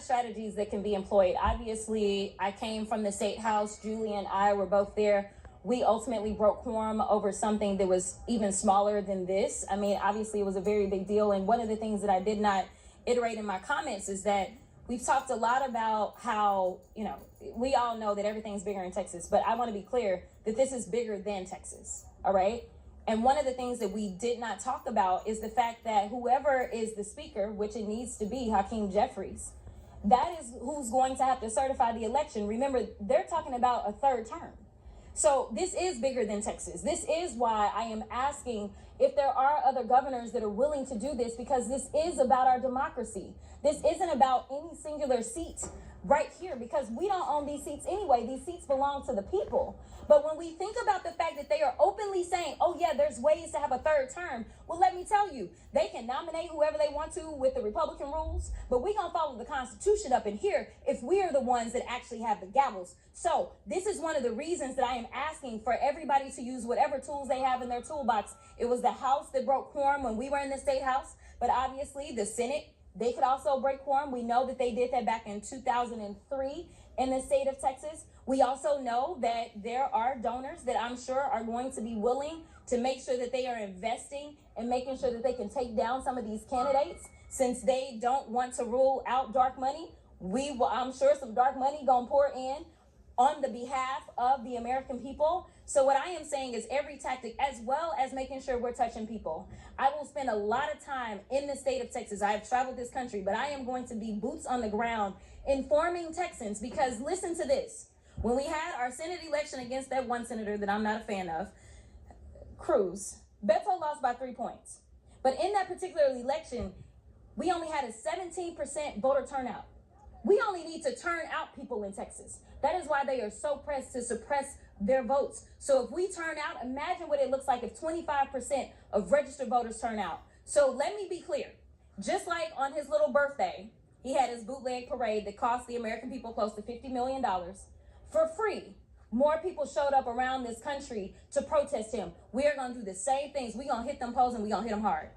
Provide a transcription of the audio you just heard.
Strategies that can be employed. Obviously, I came from the state house. Julie and I were both there. We ultimately broke quorum over something that was even smaller than this. I mean, obviously, it was a very big deal. And one of the things that I did not iterate in my comments is that we've talked a lot about how, we all know that everything's bigger in Texas, but I want to be clear that this is bigger than Texas. All right. And one of the things that we did not talk about is the fact that whoever is the speaker, which it needs to be Hakeem Jeffries, that is who's going to have to certify the election. Remember, they're talking about a third term. So this is bigger than Texas. This is why I am asking if there are other governors that are willing to do this, because this is about our democracy. This isn't about any singular seat right here, because we don't own these seats anyway. These seats belong to the people. But when we think about the fact that they are openly saying, oh yeah, there's ways to have a third term. Well, let me tell you, they can nominate whoever they want to with the Republican rules, but we're going to follow the Constitution up in here if we are the ones that actually have the gavels. So this is one of the reasons that I am asking for everybody to use whatever tools they have in their toolbox. It was the House that broke quorum when we were in the State House, but obviously the Senate, they could also break quorum. We know that they did that back in 2003 in the state of Texas. We also know that there are donors that I'm sure are going to be willing to make sure that they are investing and making sure that they can take down some of these candidates, since they don't want to rule out dark money. I'm sure some dark money gonna pour in on the behalf of the American people. So what I am saying is every tactic, as well as making sure we're touching people. I will spend a lot of time in the state of Texas. I have traveled this country, but I am going to be boots on the ground informing Texans, because listen to this. When we had our Senate election against that one senator that I'm not a fan of, Cruz, Beto lost by 3 points. But in that particular election, we only had a 17% voter turnout. We only need to turn out people in Texas. That is why they are so pressed to suppress their votes. So if we turn out, imagine what it looks like if 25% of registered voters turn out. So let me be clear. Just like on his little birthday, he had his bootleg parade that cost the American people close to $50 million for free. More people showed up around this country to protest him. We are going to do the same things. We're going to hit them poles and we're going to hit them hard.